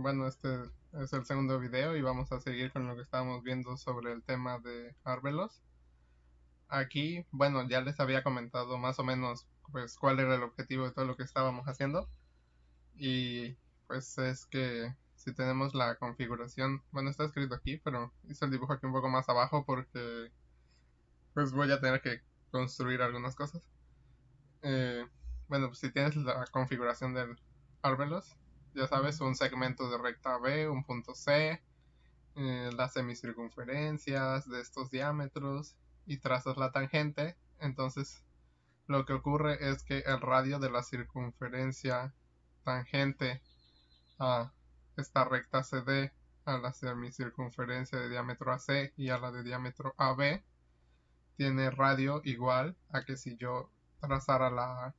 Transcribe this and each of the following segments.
Bueno, este es el segundo video y vamos a seguir con lo que estábamos viendo sobre el tema de Arbelos. Aquí, bueno, ya les había comentado más o menos pues cuál era el objetivo de todo lo que estábamos haciendo. Y pues es que si tenemos la configuración, bueno, está escrito aquí, pero hice el dibujo aquí un poco más abajo porque pues voy a tener que construir algunas cosas. Eh, bueno, pues si tienes la configuración del Arbelos, ya sabes, un segmento de recta B, un punto C, las semicircunferencias de estos diámetros y trazas la tangente. Entonces lo que ocurre es que el radio de la circunferencia tangente a esta recta CD, a la semicircunferencia de diámetro AC y a la de diámetro AB, tiene radio igual a que si yo trazara la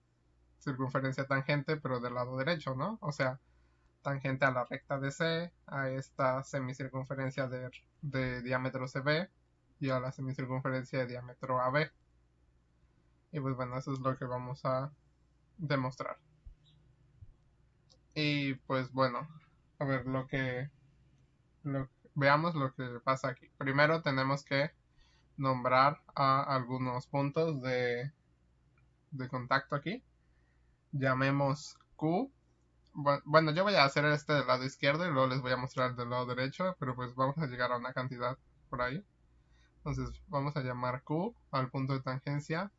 circunferencia tangente pero del lado derecho, ¿no? O sea, tangente a la recta de C, a esta semicircunferencia de diámetro CB y a la semicircunferencia de diámetro AB. Y pues bueno, eso es lo que vamos a demostrar. Y pues bueno, a ver veamos lo que pasa aquí. Primero tenemos que nombrar a algunos puntos de contacto aquí. Llamemos Q. Bueno, yo voy a hacer este del lado izquierdo y luego les voy a mostrar el del lado derecho, pero pues vamos a llegar a una cantidad por ahí. Entonces vamos a llamar Q al punto de tangencia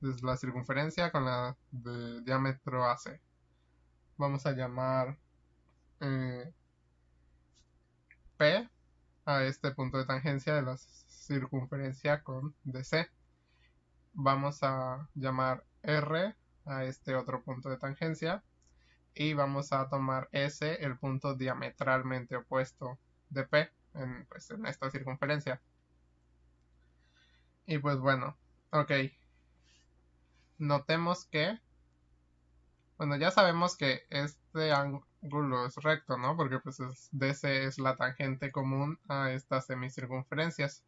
desde la circunferencia con la de diámetro AC. Vamos a llamar P a este punto de tangencia de la circunferencia con DC. Vamos a llamar R a este otro punto de tangencia y vamos a tomar S, el punto diametralmente opuesto de P pues, en esta circunferencia. Y pues bueno, ok. Notemos que, bueno, ya sabemos que este ángulo es recto, ¿no? Porque pues DC es la tangente común a estas semicircunferencias.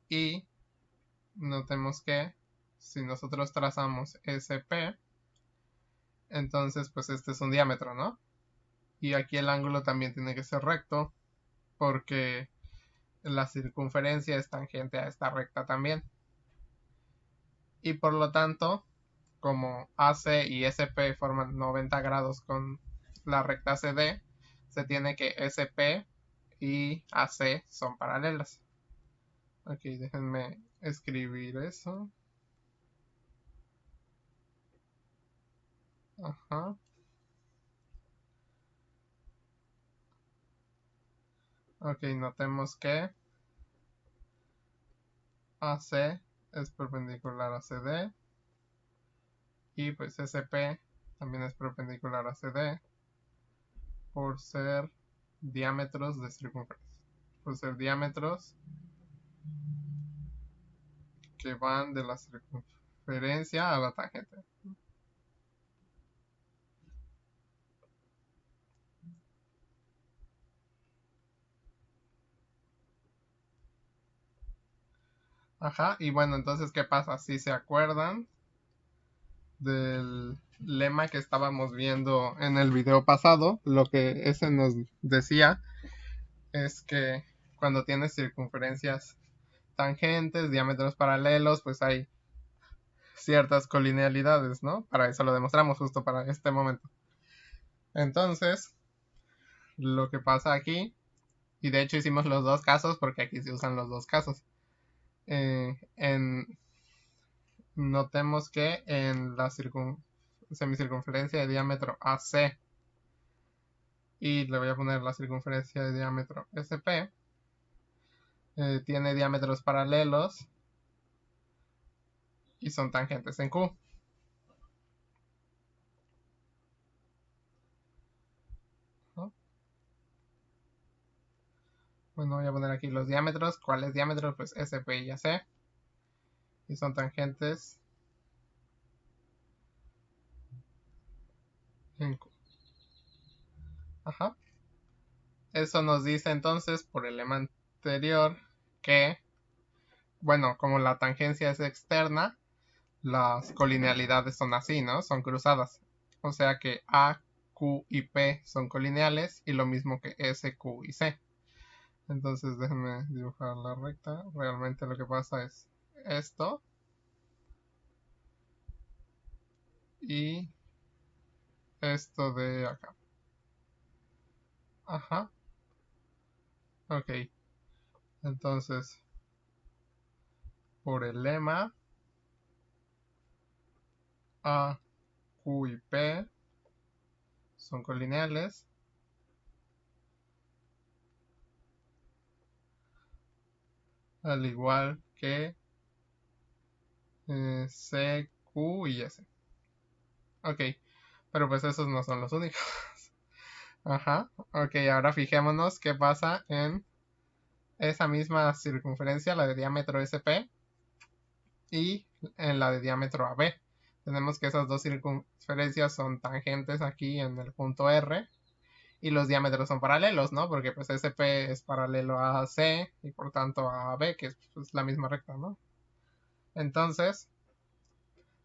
Y notemos que si nosotros trazamos SP, entonces pues este es un diámetro, ¿no? Y aquí el ángulo también tiene que ser recto porque la circunferencia es tangente a esta recta también. Y por lo tanto, como AC y SP forman 90 grados con la recta CD, se tiene que SP y AC son paralelas. Ok, déjenme escribir eso. Ajá. Ok, notemos que AC es perpendicular a CD y pues SP también es perpendicular a CD por ser diámetros de circunferencia. Por ser diámetros que van de la circunferencia a la tangente. Ajá, y bueno, entonces, ¿qué pasa? Si se acuerdan del lema que estábamos viendo en el video pasado, lo que ese nos decía es que cuando tienes circunferencias tangentes, diámetros paralelos, pues hay ciertas colinealidades, ¿no? Para eso lo demostramos justo para este momento. Entonces, lo que pasa aquí, y de hecho hicimos los dos casos porque aquí se usan los dos casos. Notemos que en la semicircunferencia de diámetro AC y le voy a poner la circunferencia de diámetro SP, tiene diámetros paralelos y son tangentes en Q. ¿No? Bueno, voy a poner aquí los diámetros. ¿Cuáles diámetros? Pues SP y AC. Y son tangentes en Q. Ajá. Eso nos dice entonces, por el lema anterior, que, bueno, como la tangencia es externa, las colinealidades son así, ¿no? Son cruzadas. O sea que A Q y P son colineales y lo mismo que S, Q y C. Entonces déjenme dibujar la recta. Realmente lo que pasa es esto y esto de acá. Ajá. Ok. Entonces, por el lema, A, Q y P son colineales. Al igual que C, Q y S. Ok. Pero pues esos no son los únicos. Ajá. Ok, ahora fijémonos qué pasa en esa misma circunferencia, la de diámetro SP, y en la de diámetro AB. Tenemos que esas dos circunferencias son tangentes aquí en el punto R y los diámetros son paralelos, ¿no? Porque pues SP es paralelo a AC y por tanto a AB, que es pues, la misma recta, ¿no? Entonces,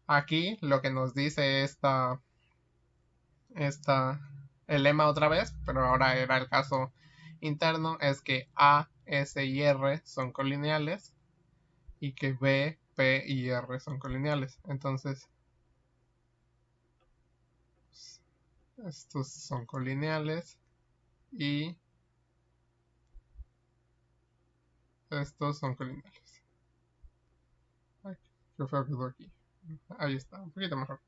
aquí lo que nos dice el lema otra vez, pero ahora era el caso interno, es que A, S y R son colineales y que B, P y R son colineales. Entonces, estos son colineales y estos son colineales. Ay, qué feo quedó aquí. Ahí está, un poquito mejor.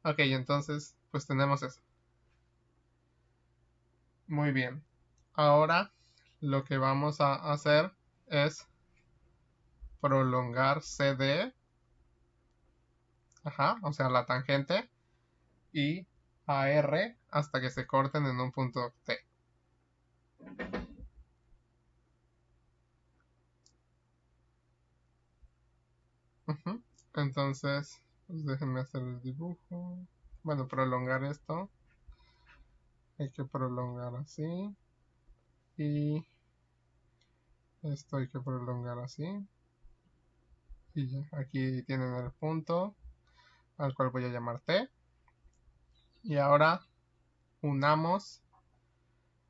Ok, entonces, pues tenemos eso. Muy bien. Ahora lo que vamos a hacer es prolongar CD, ajá, o sea, la tangente, y AR hasta que se corten en un punto T. Entonces, pues déjenme hacer el dibujo. Bueno, prolongar esto. Hay que prolongar así. Y esto hay que prolongar así. Y ya, aquí tienen el punto al cual voy a llamar T. Y ahora unamos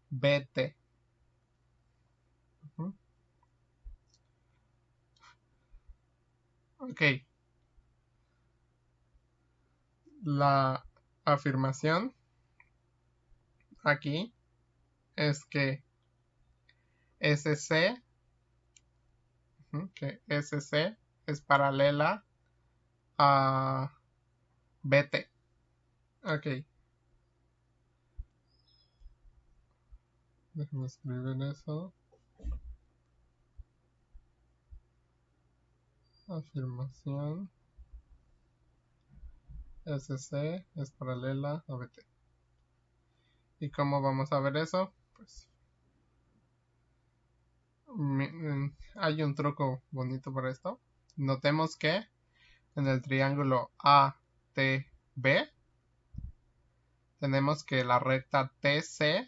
BT. Ok. La afirmación aquí es que SC, es paralela a BT. Ok. Déjame escribir eso. Afirmación. SC es paralela a BT. ¿Y cómo vamos a ver eso? Pues hay un truco bonito para esto. Notemos que en el triángulo ATB tenemos que la recta TC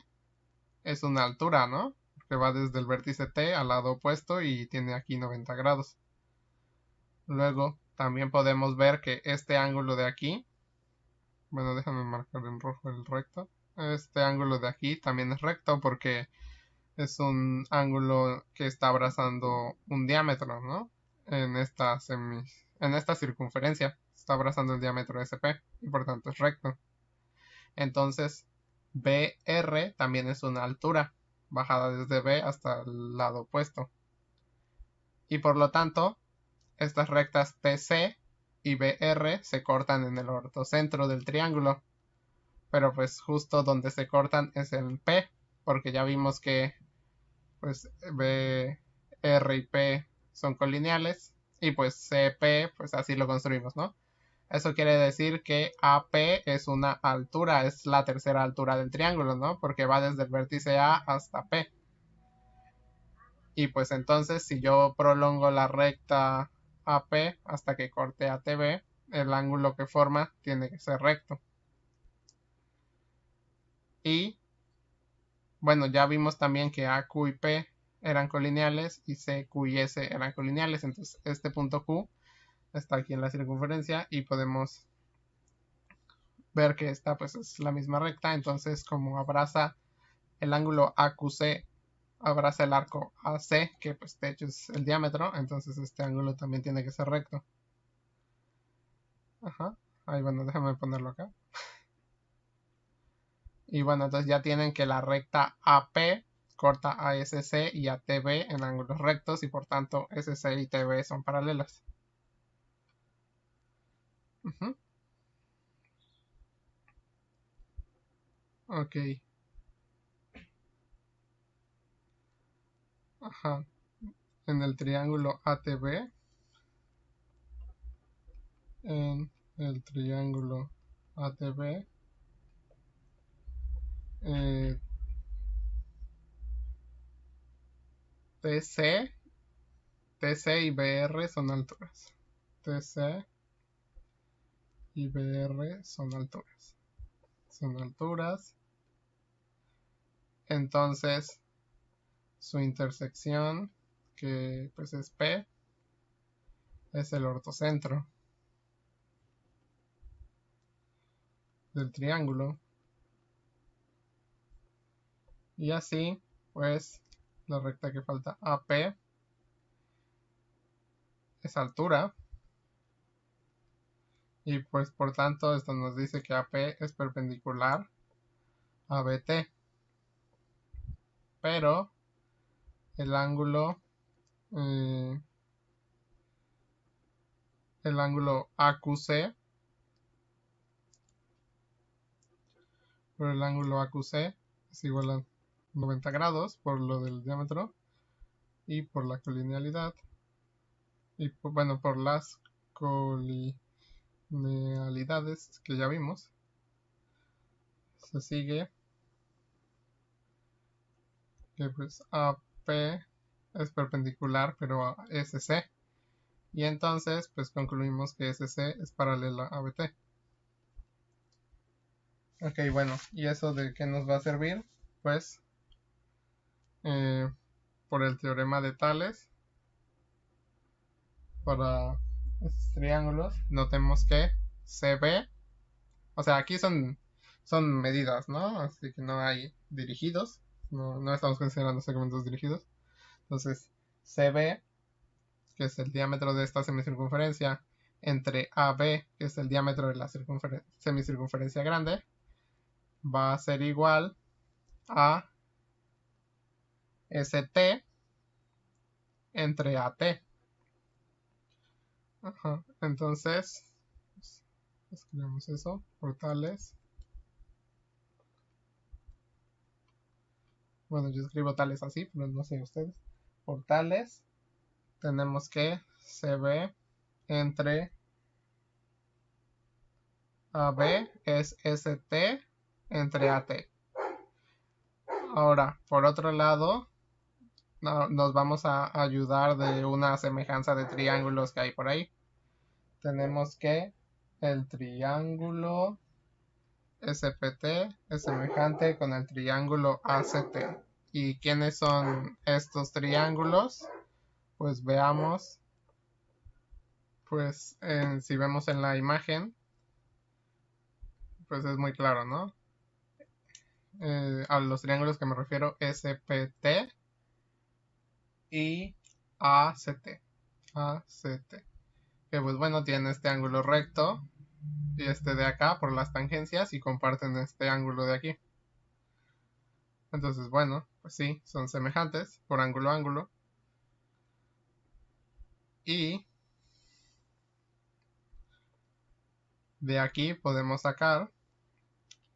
es una altura, ¿no? Que va desde el vértice T al lado opuesto y tiene aquí 90 grados. Luego también podemos ver que este ángulo de aquí, bueno, déjame marcar en rojo el recto. Este ángulo de aquí también es recto porque es un ángulo que está abrazando un diámetro, ¿no? En esta circunferencia está abrazando el diámetro SP y por tanto es recto. Entonces, BR también es una altura bajada desde B hasta el lado opuesto. Y por lo tanto, estas rectas TC y BR se cortan en el ortocentro del triángulo. Pero pues justo donde se cortan es el P, porque ya vimos que pues B, R y P son colineales y pues CP pues así lo construimos, ¿no? Eso quiere decir que AP es una altura, es la tercera altura del triángulo, ¿no? Porque va desde el vértice A hasta P. Y pues entonces si yo prolongo la recta AP hasta que corte ATB, el ángulo que forma tiene que ser recto. Y bueno, ya vimos también que A, Q y P eran colineales y C, Q y S eran colineales. Entonces este punto Q está aquí en la circunferencia y podemos ver que esta pues es la misma recta, entonces como abraza el ángulo AQC, abraza el arco AC, que pues de hecho es el diámetro, entonces este ángulo también tiene que ser recto. Ajá, ahí bueno, déjame ponerlo acá. Y bueno, entonces ya tienen que la recta AP corta a SC y a TB en ángulos rectos y por tanto SC y TB son paralelas. Ok. Ajá. En el triángulo ATB, en el triángulo ATB, eh, TC, TC y BR son alturas. TC y BR son alturas. Son alturas. Entonces, su intersección, que pues es P, es el ortocentro del triángulo. Y así, pues, la recta que falta AP es altura. Y pues por tanto esto nos dice que AP es perpendicular a BT. Pero el ángulo AQC, es igual a 90 grados por lo del diámetro y por la colinealidad y bueno, por las colinealidades que ya vimos. Se sigue que pues AP es perpendicular pero a SC y entonces pues concluimos que SC es paralela a BT. Ok, bueno, ¿y eso de qué nos va a servir? Pues por el teorema de Tales, para estos triángulos, notemos que CB, o sea, aquí son medidas, ¿no? Así que no hay dirigidos, no estamos considerando segmentos dirigidos. Entonces, CB, que es el diámetro de esta semicircunferencia, entre AB, que es el diámetro de la semicircunferencia grande, va a ser igual a ST entre AT. Ajá. Entonces, escribimos eso, portales. Bueno, yo escribo tales así, pero no sé ustedes. Portales, tenemos que CB entre AB es ST entre AT. Ahora, por otro lado, nos vamos a ayudar de una semejanza de triángulos que hay por ahí. Tenemos que el triángulo SPT es semejante con el triángulo ACT. ¿Y quiénes son estos triángulos? Pues veamos, pues si vemos en la imagen, pues es muy claro, ¿no? A los triángulos que me refiero, SPT y ACT. ACT. Que pues bueno, tiene este ángulo recto y este de acá por las tangencias y comparten este ángulo de aquí. Entonces, bueno, pues sí, son semejantes por ángulo a ángulo. Y de aquí podemos sacar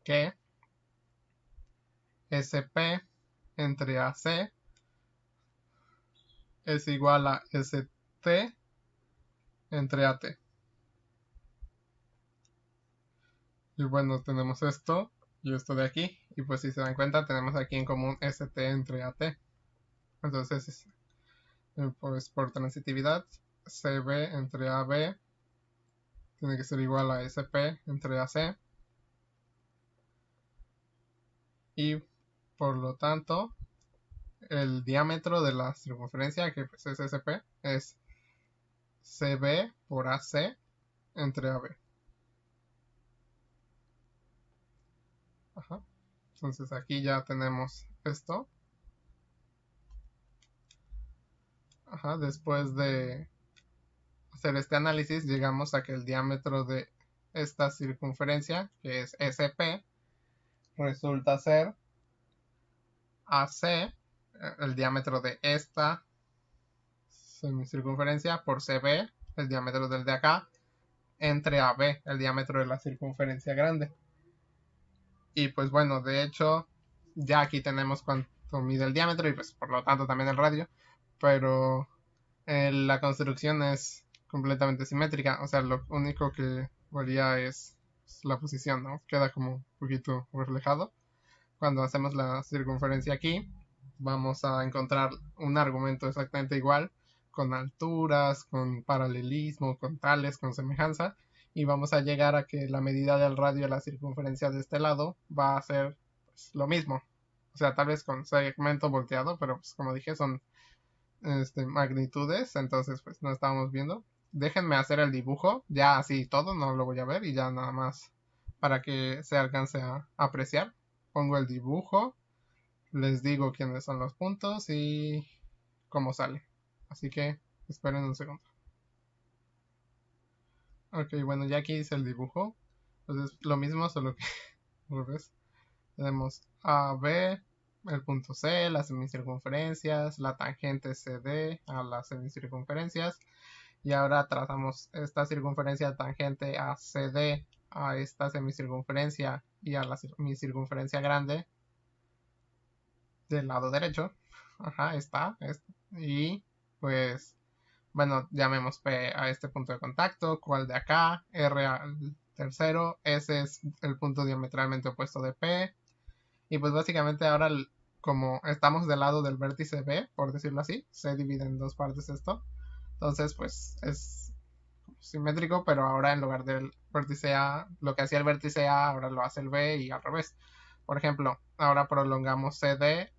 que SP entre AC es igual a ST entre AT. Y bueno, tenemos esto y esto de aquí. Y pues si se dan cuenta, tenemos aquí en común ST entre AT. Entonces, pues por transitividad, CB entre AB tiene que ser igual a SP entre AC. Y por lo tanto, el diámetro de la circunferencia, que pues es SP, es CB por AC entre AB. Ajá. Entonces aquí ya tenemos esto. Ajá. Después de hacer este análisis, llegamos a que el diámetro de esta circunferencia, que es SP, resulta ser AC, el diámetro de esta semicircunferencia, por CB, el diámetro del de acá, entre AB, el diámetro de la circunferencia grande. Y pues bueno, de hecho, ya aquí tenemos cuánto mide el diámetro y pues por lo tanto también el radio, pero la construcción es completamente simétrica, o sea, lo único que varía es la posición, ¿no? Queda como un poquito reflejado. Cuando hacemos la circunferencia aquí, vamos a encontrar un argumento exactamente igual, con alturas, con paralelismo, con tales, con semejanza, y vamos a llegar a que la medida del radio de la circunferencia de este lado va a ser pues, lo mismo. O sea, tal vez con segmento volteado, pero pues, como dije, son magnitudes, entonces pues no estamos viendo. Déjenme hacer el dibujo, ya así todo, no lo voy a ver y ya nada más para que se alcance a apreciar. Pongo el dibujo, les digo quiénes son los puntos y cómo sale. Así que esperen un segundo. Ok, bueno, ya aquí hice el dibujo. Entonces lo mismo, solo que al revés. Tenemos AB, el punto C, las semicircunferencias, la tangente CD a las semicircunferencias. Y ahora trazamos esta circunferencia tangente a CD a esta semicircunferencia y a la semicircunferencia grande del lado derecho. Ajá, está. Y pues, bueno, llamemos P a este punto de contacto, cual de acá, R al tercero, S es el punto diametralmente opuesto de P. Y pues básicamente ahora, como estamos del lado del vértice B, por decirlo así, se divide en dos partes esto. Entonces, pues es simétrico, pero ahora en lugar del vértice A, lo que hacía el vértice A, ahora lo hace el B y al revés. Por ejemplo, ahora prolongamos CD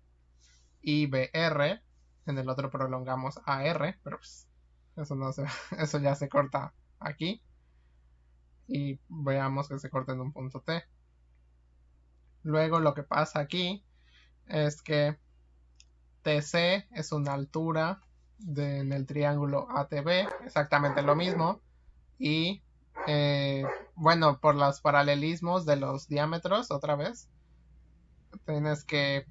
y BR, en el otro prolongamos AR, pero pues eso, no se, eso ya se corta aquí. Y veamos que se corta en un punto T. Luego lo que pasa aquí es que TC es una altura en el triángulo ATB, exactamente lo mismo. Y bueno, por los paralelismos de los diámetros, otra vez, tienes que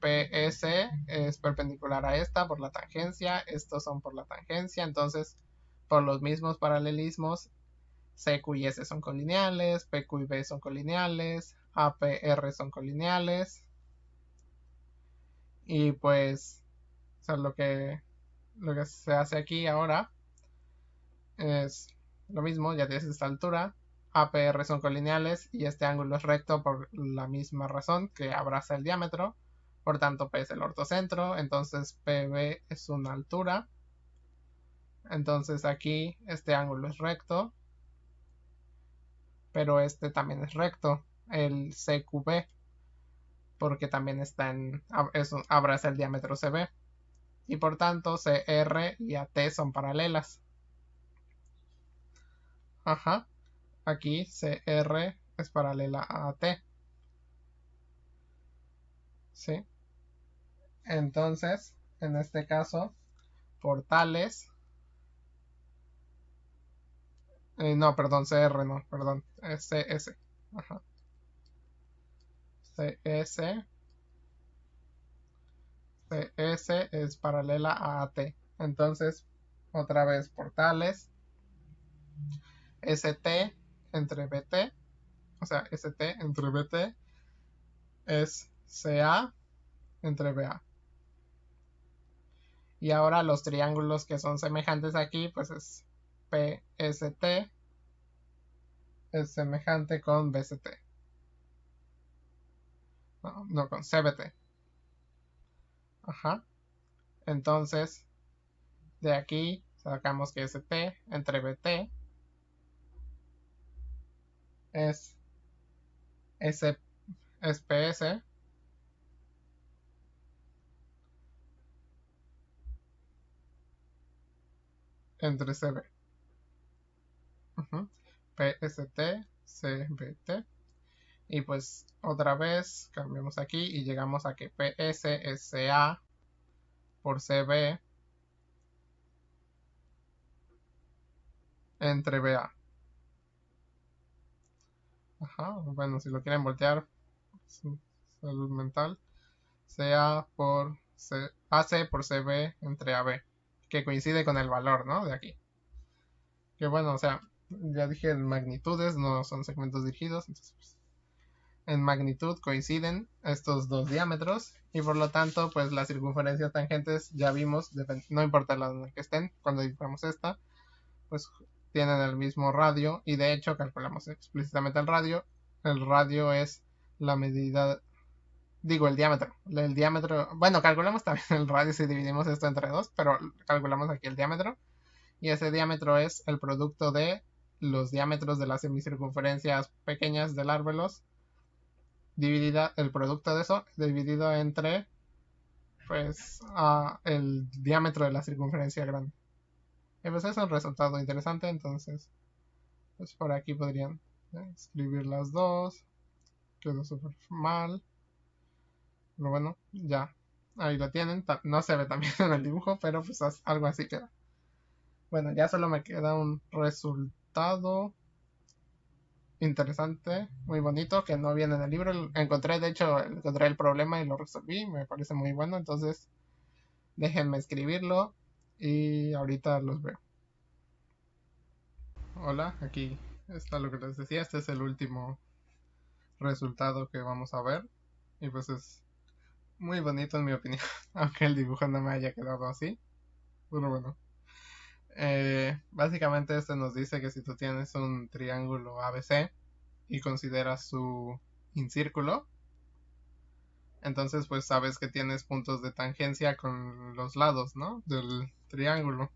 PS es perpendicular a esta por la tangencia, estos son por la tangencia, entonces por los mismos paralelismos, CQ y S son colineales, PQ y B son colineales, APR son colineales, y pues o sea, lo que se hace aquí ahora es lo mismo, ya tienes esta altura, APR son colineales y este ángulo es recto por la misma razón que abraza el diámetro, por tanto P es el ortocentro, entonces PB es una altura, entonces aquí este ángulo es recto, pero este también es recto, el CQB, porque también está abraza el diámetro CB, y por tanto CR y AT son paralelas. Ajá. Aquí CR es paralela a T. ¿Sí? Entonces, en este caso, por tales. No, perdón, CR no, perdón. Es CS. Ajá. CS. CS es paralela a AT. Entonces, otra vez por tales. ST entre BT. O sea, ST entre BT es CA entre BA. Y ahora los triángulos que son semejantes aquí, pues es PST es semejante con BCT. No, con CBT. Ajá. Entonces, de aquí sacamos que ST entre BT es PS entre CB. PST, CBT. Y pues otra vez cambiamos aquí y llegamos a que PS es CA por CB entre BA. Ajá, bueno, si lo quieren voltear, salud mental. CA por AC por CB entre AB, que coincide con el valor, ¿no? De aquí. Que bueno, o sea, ya dije en magnitudes, no son segmentos dirigidos, entonces pues, en magnitud coinciden estos dos diámetros y por lo tanto, pues las circunferencias tangentes ya vimos, no importa la donde que estén, cuando dibujamos esta, pues tienen el mismo radio y de hecho calculamos explícitamente el radio. El radio es la medida, digo el diámetro, bueno, calculamos también el radio si dividimos esto entre dos, pero calculamos aquí el diámetro y ese diámetro es el producto de los diámetros de las semicircunferencias pequeñas del árbolos dividida el producto de eso dividido entre pues el diámetro de la circunferencia grande. Y pues es un resultado interesante, entonces pues por aquí podrían escribir las dos. Quedó súper mal, pero bueno, ya ahí lo tienen. No se ve también en el dibujo, pero pues algo así queda. Bueno, ya solo me queda un resultado interesante, muy bonito, que no viene en el libro. Encontré, de hecho, encontré el problema y lo resolví, me parece muy bueno, entonces déjenme escribirlo y ahorita los veo. Hola, aquí está lo que les decía, este es el último resultado que vamos a ver y pues es muy bonito en mi opinión, aunque el dibujo no me haya quedado así, pero bueno. Básicamente este nos dice que si tú tienes un triángulo ABC y consideras su incírculo, entonces pues sabes que tienes puntos de tangencia con los lados, ¿no? Del triángulo.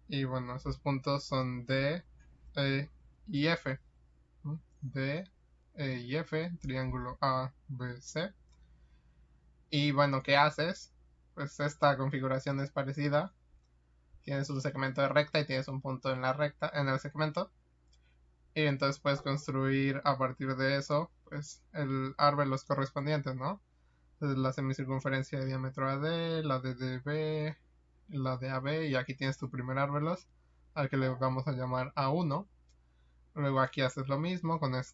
Y bueno, esos puntos son D, E y F. ¿No? D, E y F, triángulo A, B, C. Y bueno, ¿qué haces? Pues esta configuración es parecida. Tienes un segmento de recta y tienes un punto en la recta, en el segmento. Y entonces puedes construir a partir de eso, pues, el árboles correspondientes, ¿no? Entonces, la semicircunferencia de diámetro AD, la de DB, la de AB, y aquí tienes tu primer árboles, al que le vamos a llamar A1. Luego aquí haces lo mismo con el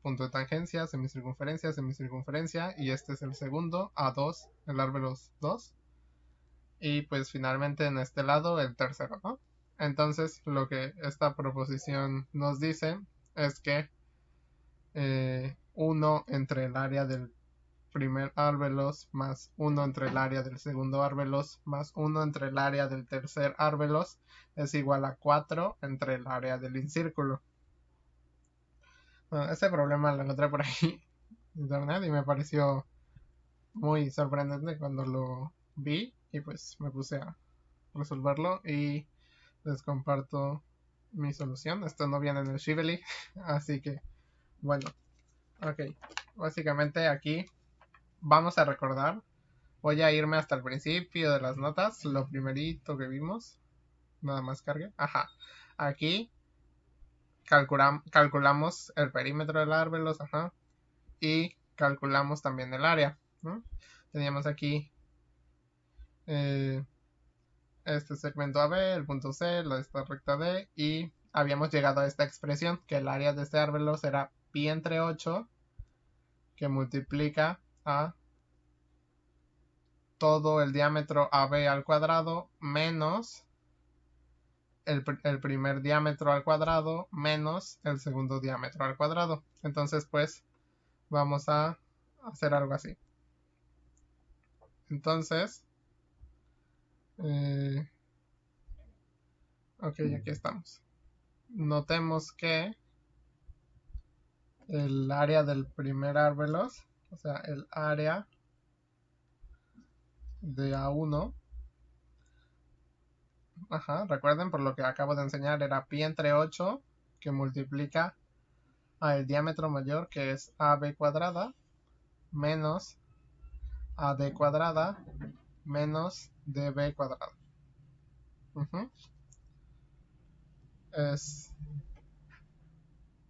punto de tangencia, semicircunferencia, semicircunferencia, y este es el segundo, A2, el árboles 2. Y pues finalmente en este lado el tercero, ¿no? Entonces lo que esta proposición nos dice es que 1 entre el área del primer árbolos más 1 entre el área del segundo árbolos más 1 entre el área del tercer árbolos es igual a 4 entre el área del incírculo. Bueno, ese problema lo encontré por ahí en internet y me pareció muy sorprendente cuando lo vi y pues me puse a resolverlo y les comparto mi solución. Esto no viene en el Shibeli, así que bueno, ok. Básicamente aquí vamos a recordar. Voy a irme hasta el principio de las notas, lo primerito que vimos. Nada más cargue. Ajá. Aquí calculamos el perímetro del árbol, ajá. Y calculamos también el área, ¿no? Teníamos aquí este segmento AB, el punto C, esta recta D, y habíamos llegado a esta expresión, que el área de este árbol será pi entre 8, que multiplica a todo el diámetro AB al cuadrado menos el primer diámetro al cuadrado menos el segundo diámetro al cuadrado. Entonces pues vamos a hacer algo así. Entonces, ok, aquí estamos. Notemos que el área del primer árbolos, o sea, el área de A1, ajá, recuerden por lo que acabo de enseñar, era pi entre 8 que multiplica al diámetro mayor que es AB cuadrada menos AD cuadrada menos DB cuadrado. Es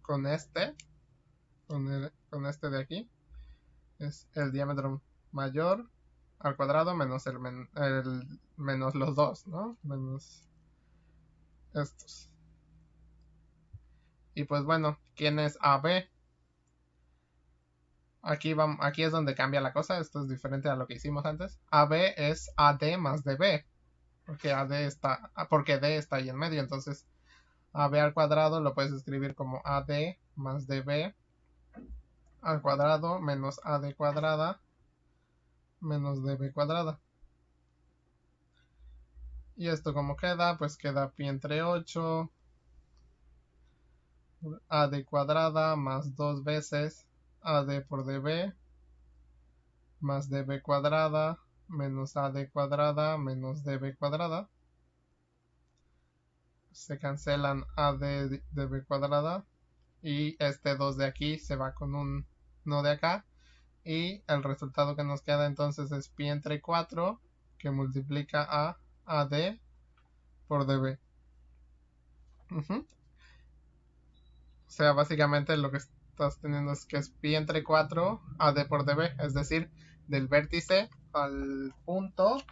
con este con este de aquí, es el diámetro mayor al cuadrado menos menos los dos, ¿no? Menos estos. Y pues bueno, ¿quién es AB? Aquí es donde cambia la cosa. Esto es diferente a lo que hicimos antes. AB es AD más DB. Porque D está ahí en medio. Entonces AB al cuadrado lo puedes escribir como AD más DB al cuadrado menos AD cuadrada menos DB cuadrada. Y esto como queda, pues queda pi entre 8 AD cuadrada más 2 veces AD por DB más DB cuadrada menos AD cuadrada menos DB cuadrada. Se cancelan AD DB cuadrada y este 2 de aquí se va con un no de acá y el resultado que nos queda entonces es pi entre 4 que multiplica a AD por DB. O sea, básicamente lo que estás teniendo es que es pi entre 4 AD por DB, es decir, del vértice al punto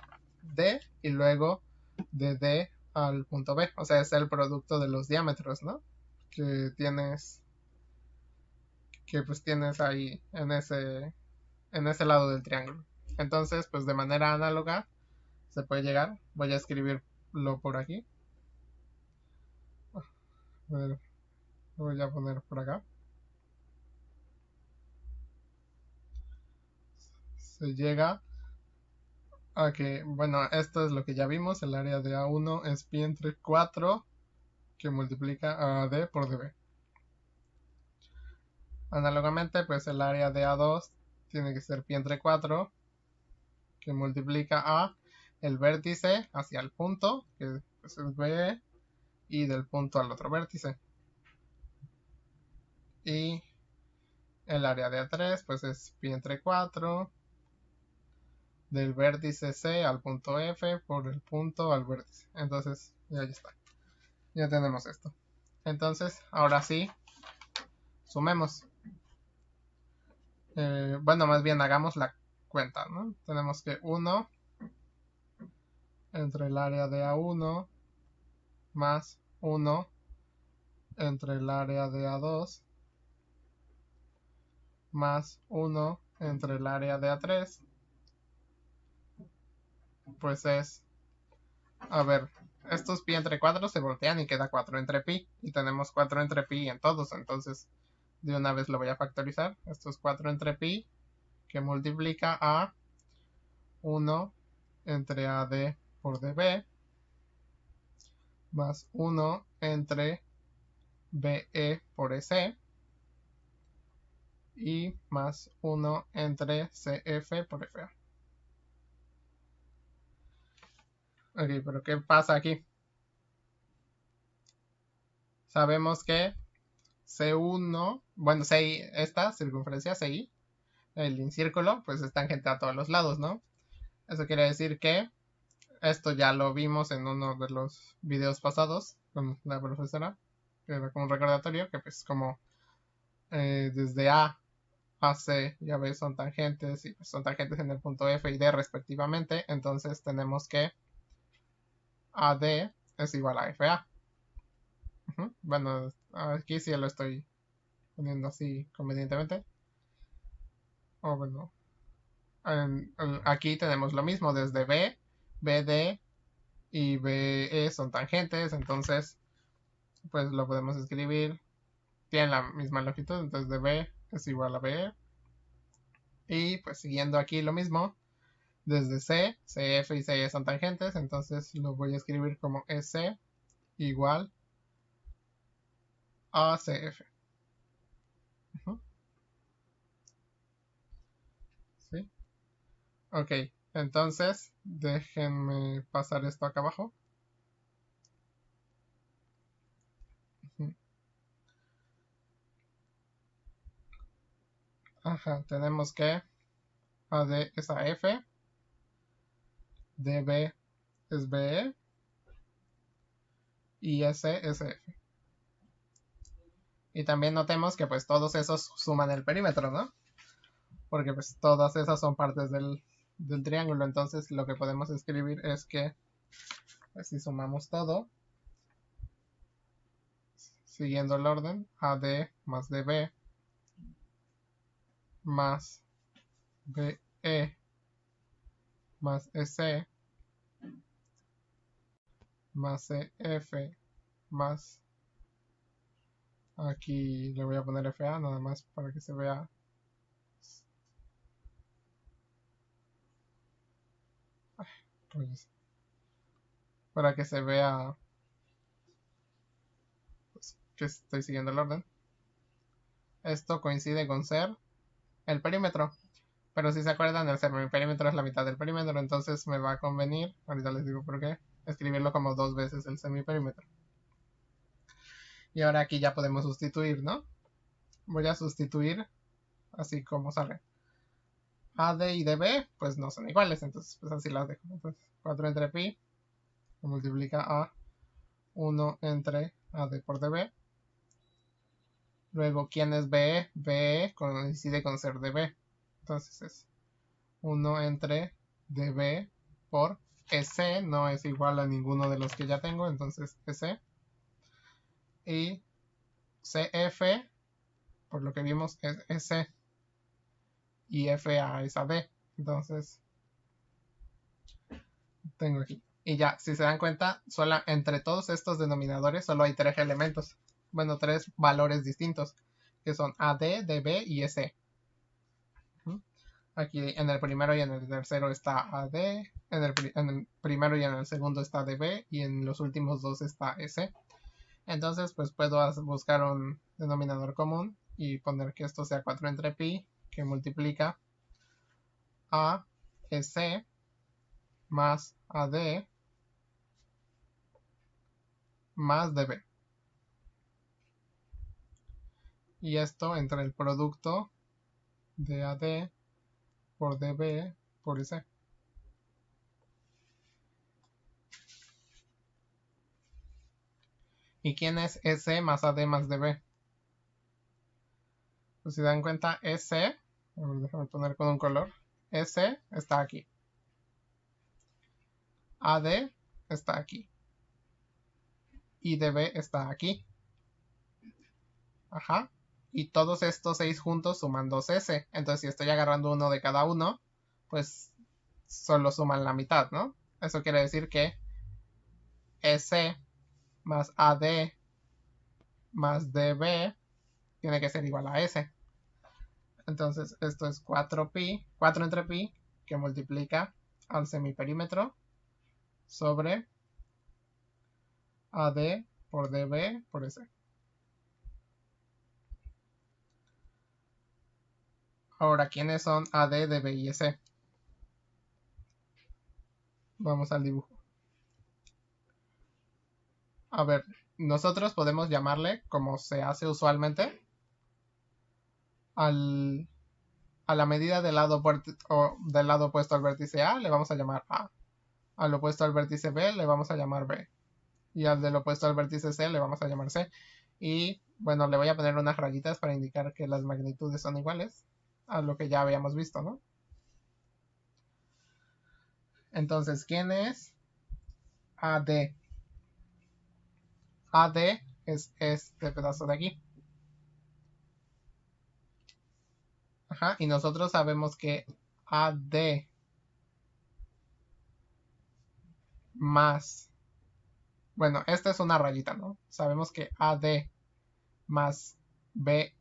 D y luego de D al punto B. O sea, es el producto de los diámetros, ¿no? Que pues tienes ahí en ese lado del triángulo. Entonces, pues de manera análoga se puede llegar. Voy a escribirlo por aquí. A ver, lo voy a poner por acá. Se llega a que, bueno, esto es lo que ya vimos. El área de A1 es pi entre 4 que multiplica a AD por DB. Análogamente, pues el área de A2 tiene que ser pi entre 4 que multiplica a el vértice hacia el punto, que pues es B, y del punto al otro vértice. Y el área de A3 pues es pi entre 4 del vértice C al punto F por el punto al vértice. Entonces ya está. Ya tenemos esto. Entonces ahora sí, sumemos. Bueno, más bien hagamos la cuenta, ¿no? Tenemos que 1 entre el área de A1 más 1 entre el área de A2 más 1 entre el área de A3, pues es, a ver, estos pi entre 4 se voltean y queda 4 entre pi, y tenemos 4 entre pi en todos, entonces de una vez lo voy a factorizar. Esto es 4 entre pi, que multiplica a 1 entre AD por DB, más 1 entre BE por EC, y más 1 entre CF por FA. Ok, pero ¿qué pasa aquí? Sabemos que C1, bueno, CI, esta circunferencia CI, el incírculo, pues es tangente a todos los lados, ¿no? Eso quiere decir que esto ya lo vimos en uno de los videos pasados con la profesora, que era como un recordatorio, que pues como desde A a C, ya ves, son tangentes y pues son tangentes en el punto F y D respectivamente, entonces tenemos que AD es igual a FA. Bueno, aquí sí lo estoy poniendo así convenientemente. O bueno, aquí tenemos lo mismo, desde B, BD y BE son tangentes, entonces pues lo podemos escribir, tienen la misma longitud, entonces de B es igual a BE. Y pues siguiendo aquí lo mismo, desde C, CF y CE son tangentes, entonces lo voy a escribir como EC igual a CF. ¿Sí? Ok, entonces déjenme pasar esto acá abajo. Ajá, tenemos que AD es AF, DB es BE y S es F. Y también notemos que pues todos esos suman el perímetro, ¿no? Porque pues todas esas son partes del triángulo. Entonces lo que podemos escribir es que pues, si sumamos todo, siguiendo el orden, AD más DB más BE más EC más CF más, aquí le voy a poner FA nada más para que se vea, pues, para que se vea pues, que estoy siguiendo el orden. Esto coincide con ser el perímetro, pero si se acuerdan, el semiperímetro es la mitad del perímetro, entonces me va a convenir, ahorita les digo por qué, escribirlo como 2 veces el semiperímetro. Y ahora aquí ya podemos sustituir, ¿no? Voy a sustituir así como sale. AD y DB pues no son iguales, entonces pues así las dejo. Entonces 4 entre pi se multiplica a 1 entre AD por DB. Luego, ¿quién es BE? BE coincide con ser DB. Entonces es 1 entre DB por EC, no es igual a ninguno de los que ya tengo, entonces EC. Y CF, por lo que vimos, es EC. Y FA es AD. Entonces, tengo aquí. Y ya, si se dan cuenta, entre todos estos denominadores solo hay 3 elementos. Bueno, 3 valores distintos, que son AD, DB y EC. Aquí en el primero y en el tercero está AD, en el primero y en el segundo está DB y en los últimos dos está EC. Entonces, pues puedo buscar un denominador común y poner que esto sea 4 entre pi, que multiplica a EC más AD más DB. Y esto entre el producto de AD por DB por EC. ¿Y quién es EC más AD más DB? Pues si dan cuenta, EC, déjame poner con un color, EC está aquí. AD está aquí. Y DB está aquí. Ajá. Y todos estos 6 juntos suman 2S. Entonces, si estoy agarrando uno de cada uno, pues solo suman la mitad, ¿no? Eso quiere decir que EC más AD más DB tiene que ser igual a S. Entonces, esto es 4pi, 4 entre pi, que multiplica al semiperímetro sobre AD por DB por S. Ahora, ¿quiénes son AD, DB y S? Vamos al dibujo. A ver, nosotros podemos llamarle, como se hace usualmente, a la medida del lado opuesto al vértice A le vamos a llamar A. Al opuesto al vértice B le vamos a llamar B. Y al del opuesto al vértice C le vamos a llamar C. Y bueno, le voy a poner unas rayitas para indicar que las magnitudes son iguales a lo que ya habíamos visto, ¿no? Entonces, ¿quién es AD? AD es este pedazo de aquí. Ajá, y nosotros sabemos que AD más, bueno, esta es una rayita, ¿no? Sabemos que AD más BE,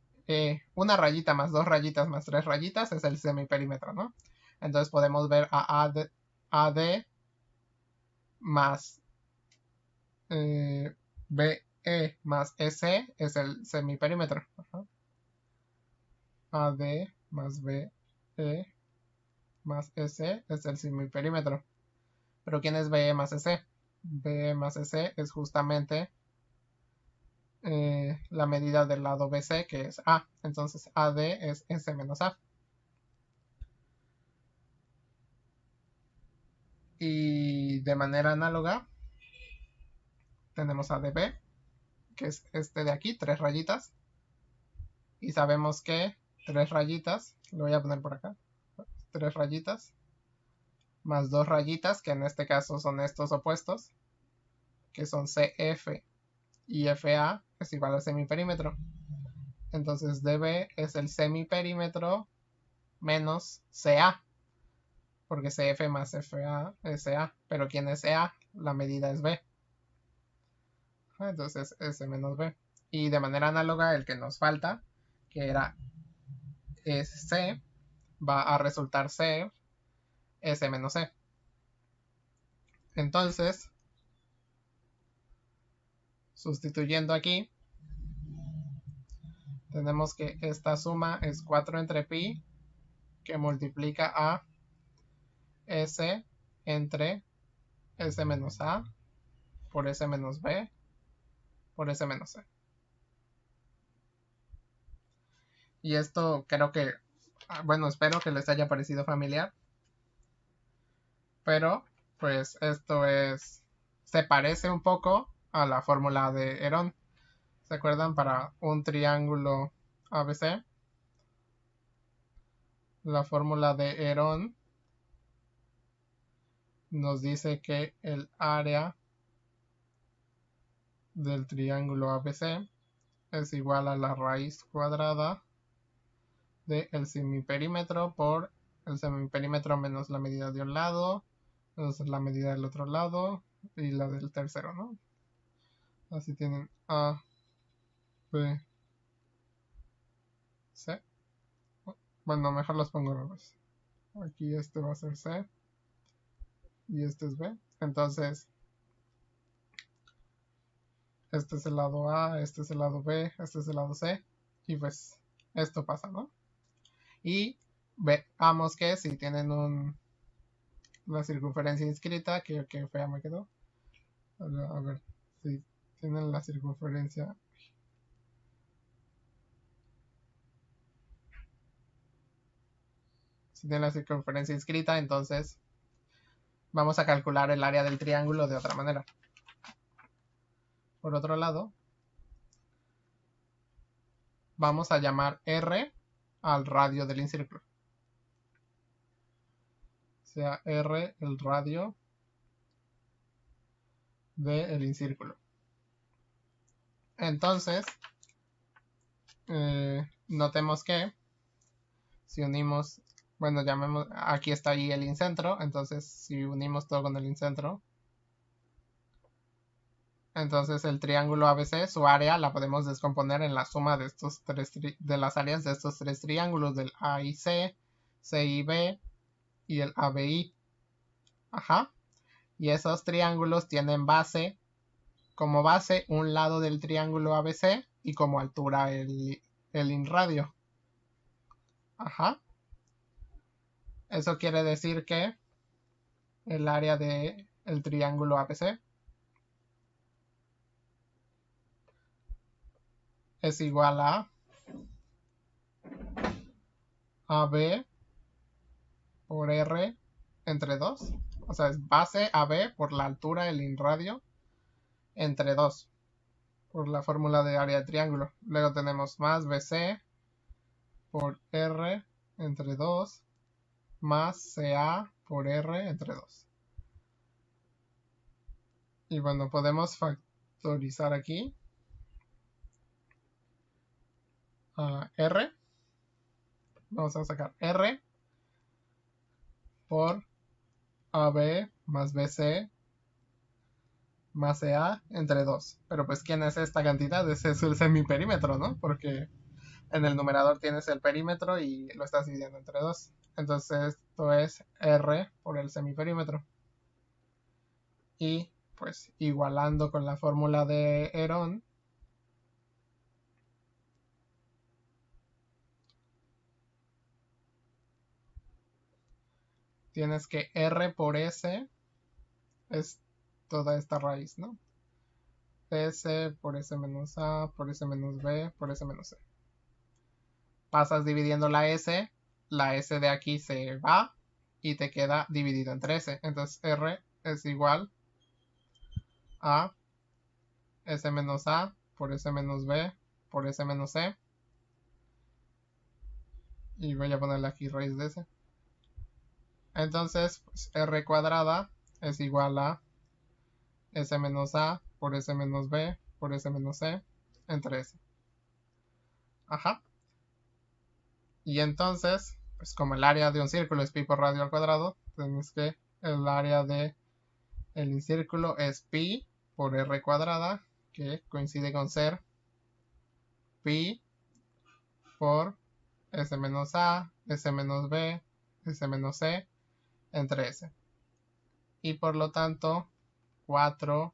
una rayita más 2 rayitas más 3 rayitas es el semiperímetro, ¿no? Entonces podemos ver a AD más BE más EC es el semiperímetro. Ajá. AD más BE más EC es el semiperímetro. Pero ¿quién es BE más EC? BE más EC es justamente la medida del lado BC, que es A. Entonces AD es S menos A. Y de manera análoga tenemos ADB, que es este de aquí, 3 rayitas. Y sabemos que 3 rayitas, lo voy a poner por acá, 3 rayitas, más 2 rayitas, que en este caso son estos opuestos, que son CF y FA, es igual al semiperímetro. Entonces DB es el semiperímetro menos CA, porque CF más FA es CA, pero ¿quién es CA? La medida es B. Entonces S menos B. Y de manera análoga, el que nos falta, que era C, va a resultar C, S menos C. Entonces, sustituyendo aquí, tenemos que esta suma es 4 entre pi, que multiplica a S entre S menos A por S menos B por S menos C. Y esto creo que, bueno, espero que les haya parecido familiar. Pero, pues esto se parece un poco a la fórmula de Herón. ¿Se acuerdan? Para un triángulo ABC, la fórmula de Herón nos dice que el área del triángulo ABC es igual a la raíz cuadrada del semiperímetro por el semiperímetro menos la medida de un lado, menos la medida del otro lado y la del tercero, ¿no? Así tienen A, B, C. Bueno, mejor los pongo revés. Aquí este va a ser C y este es B. Entonces, este es el lado A, este es el lado B, este es el lado C. Y pues esto pasa, ¿no? Y veamos que si tienen la circunferencia inscrita, que fea me quedó. A ver, si tienen la circunferencia. Si tienen la circunferencia inscrita, entonces vamos a calcular el área del triángulo de otra manera. Por otro lado, vamos a llamar R al radio del incírculo. Sea R el radio del incírculo. Entonces, notemos que si unimos, bueno, llamemos, aquí está ahí el incentro, entonces si unimos todo con el incentro, entonces el triángulo ABC, su área la podemos descomponer en la suma de estos de las áreas de estos tres triángulos, del A y C, C y B y el ABI. Ajá. Y esos triángulos tienen base, como base un lado del triángulo ABC y como altura el inradio. Ajá. Eso quiere decir que el área del triángulo ABC es igual a AB por R entre 2. O sea, es base AB por la altura, el inradio, entre 2. Por la fórmula de área de triángulo. Luego tenemos más BC por R entre 2 más CA por R entre 2. Y bueno, podemos factorizar aquí a R. Vamos a sacar R por AB más BC más CA entre 2. Pero pues, ¿quién es esta cantidad? Ese es el semiperímetro, ¿no? Porque en el numerador tienes el perímetro y lo estás dividiendo entre 2. Entonces esto es R por el semiperímetro. Y pues igualando con la fórmula de Herón, tienes que R por S es toda esta raíz, ¿no? S por S menos A, por S menos B, por S menos C. Pasas dividiendo la S de aquí se va y te queda dividido entre S. Entonces R es igual a S menos A por S menos B por S menos C y voy a ponerle aquí raíz de s. Entonces, pues, r cuadrada es igual a s menos a por s menos b por s menos c entre s. Ajá. Y entonces, pues como el área de un círculo es pi por radio al cuadrado, tenemos que el área de el círculo es pi por r cuadrada, que coincide con ser pi por s menos a, s menos b, s menos c entre s. Y por lo tanto, 4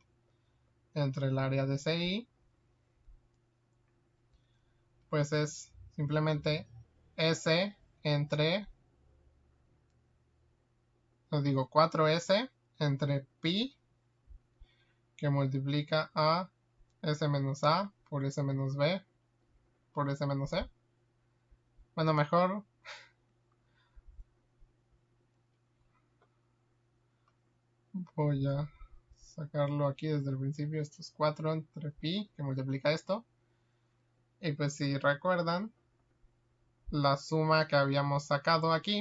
entre el área de CI, pues es simplemente S entre, os digo, 4S entre pi, que multiplica a S menos A por S menos B por S menos C. Bueno, mejor voy a sacarlo aquí desde el principio. Esto es 4 entre pi, que multiplica esto. Y pues si recuerdan, la suma que habíamos sacado aquí,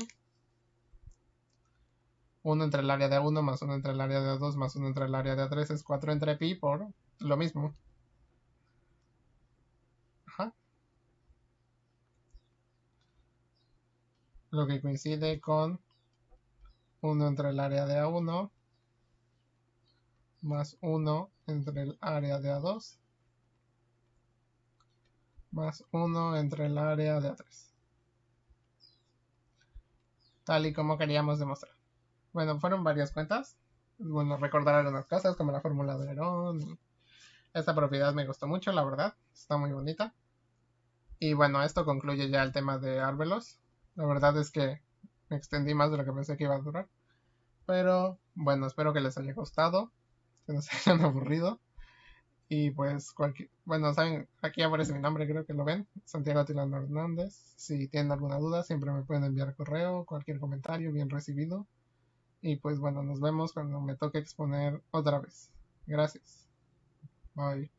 1 entre el área de 1 más 1 entre el área de 2 más 1 entre el área de 3 es 4 entre pi por lo mismo. Ajá. Lo que coincide con 1 entre el área de A1 más 1 entre el área de A2 más 1 entre el área de A3. Tal y como queríamos demostrar. Bueno, fueron varias cuentas. Es bueno recordar algunas cosas como la fórmula de Herón. Esta propiedad me gustó mucho, la verdad. Está muy bonita. Y bueno, esto concluye ya el tema de Arvelos. La verdad es que me extendí más de lo que pensé que iba a durar. Pero bueno, espero que les haya gustado, que no se hayan aburrido. Y pues, bueno, saben, aquí aparece mi nombre, creo que lo ven, Santiago Atilano Hernández. Si tienen alguna duda, siempre me pueden enviar correo, cualquier comentario, bien recibido. Y pues bueno, nos vemos cuando me toque exponer otra vez. Gracias. Bye.